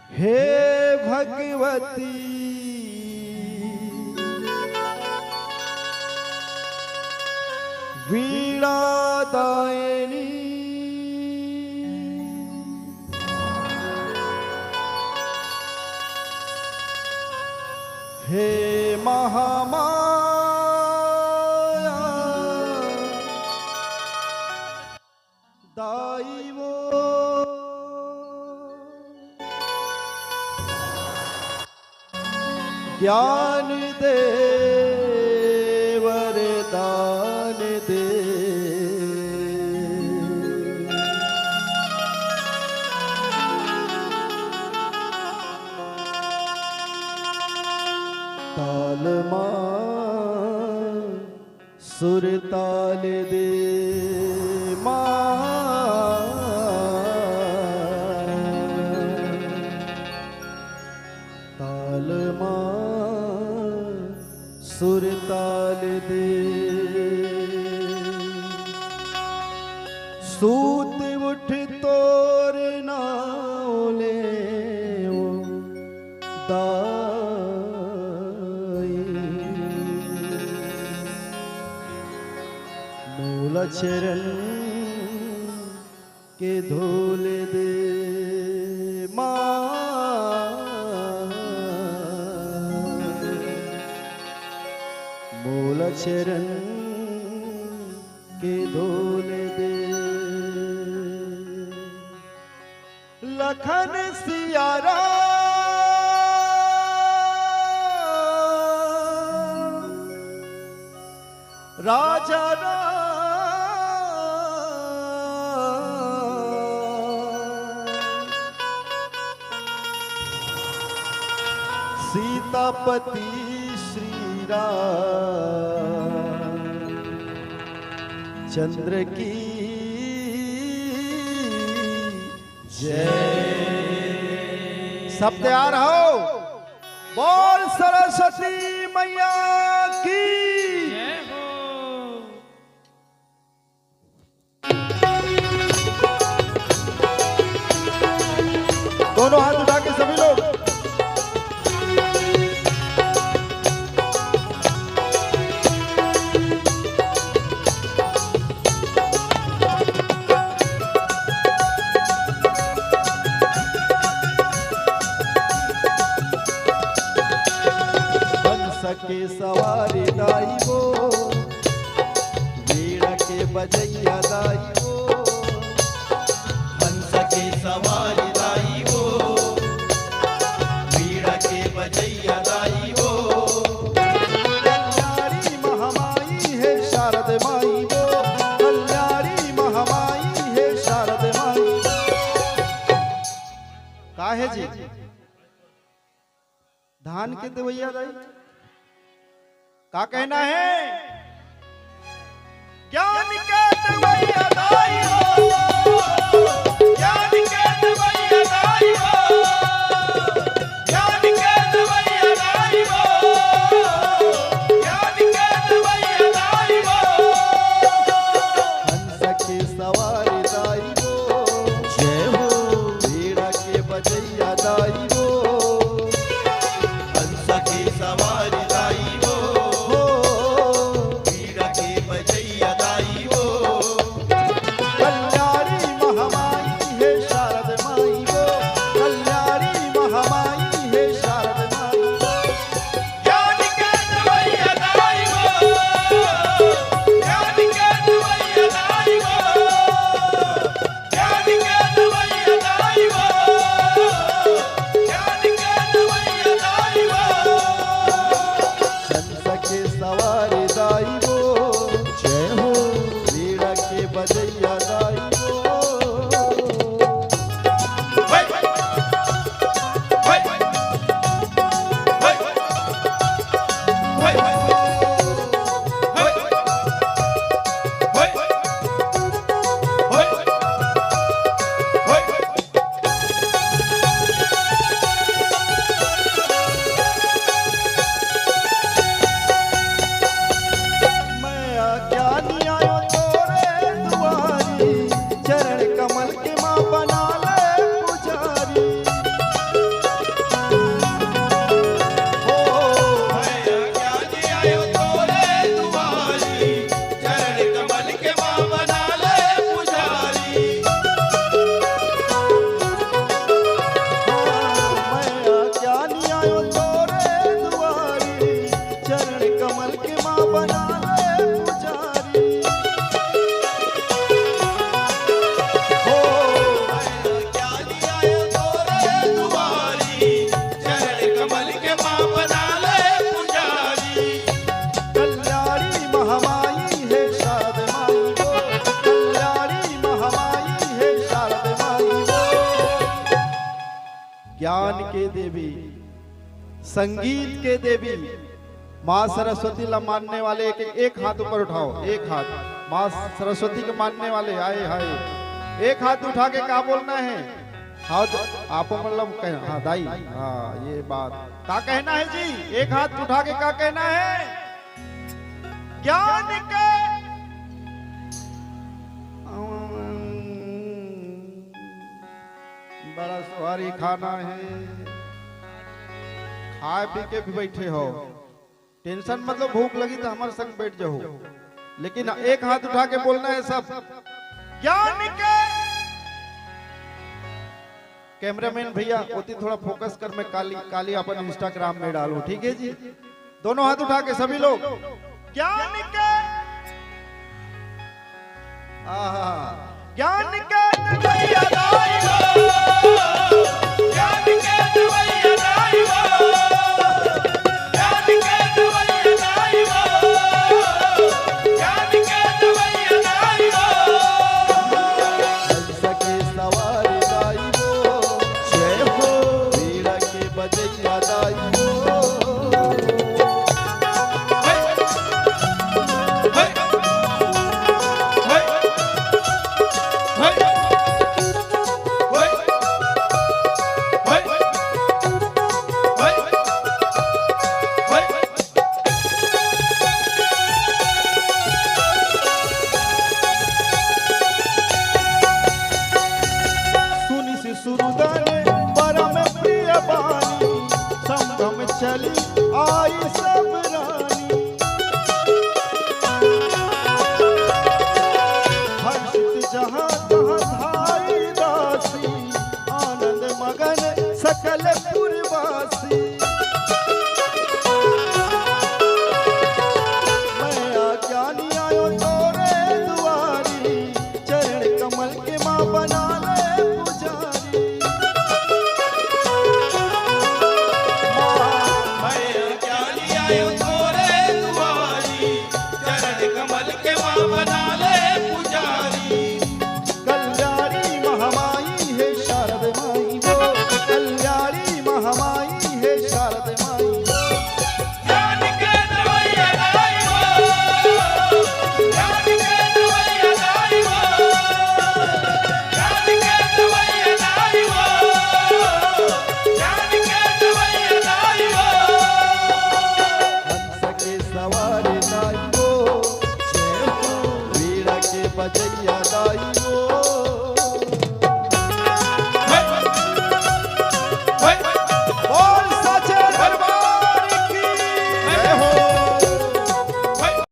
हे भगवती वीणादायिनी हे महामाया दाई वो ज्ञान दे वरदान दे ताल मां सुर ताल दे ताल मां सुर ताल दे सूत उठ तोर नाले ओ दाई मूल चरण के धोल दे मूल चरण के धोल दे लखन सियारा राजा सीतापति श्री राम चंद्र की जय। सब तैयार हो? बोल सरस्वती मैया की जय हो। दोनों हाथ उठा के सभी लोग के सवारी दाई वो वीणा के बजैया दाई वो हंस के सवारी दाई वो वीणा के बजैया दाई वो कल्याणी महामाई है शारद माई वो कल्याणी महामाई है शारद माई। का है जी धान के देवैया दाई का कहना है? ज्ञान के देवैया दाई हो ज्ञान के देवैया दाई वो ज्ञान के देवैया दाई वो ज्ञान के देवैया दाई वो हंस के सवारी दाई वो जय हो वीणा के बजैया दाई वो हंस के सवारी दाई वो वीणा के बजैया दाई वो कल्याणी महामाई ज्ञान के देवी, संगीत के देवी माँ सरस्वती ला मानने वाले एक हाथ ऊपर उठाओ, एक हाथ। माँ सरस्वती के मानने वाले आए हाय, एक हाथ उठा के क्या बोलना है? हाँ आप मतलब हाँ दाई, हाँ ये बात क्या कहना है जी? एक हाथ उठा के क्या कहना है? ज्ञान के बड़ा सवारी खाना है, खाए पी के भी बैठे हो, टेंशन मतलब भूख लगी तो हमारे संग बैठ जाओ, लेकिन एक हाथ उठा के बोलना है सब। ज्ञान के कैमरामैन भैया होती थोड़ा फोकस कर, मैं काली अपन इंस्टाग्राम में डालूं, ठीक है जी? दोनों हाथ उठा के सभी लोग ज्ञान के, ज्ञान के भैया दाई हो, ज्ञान के भैया दाई हो, ज्ञान के भैया दाई हो, ज्ञान के भैया दाई हो। सके सवारी दाई हो, जय हो वीरा के बजैया दाई हो। चली आई सब रानी, हर्षित जहाँ तहाँ धाई दासी, आनंद मगन सकल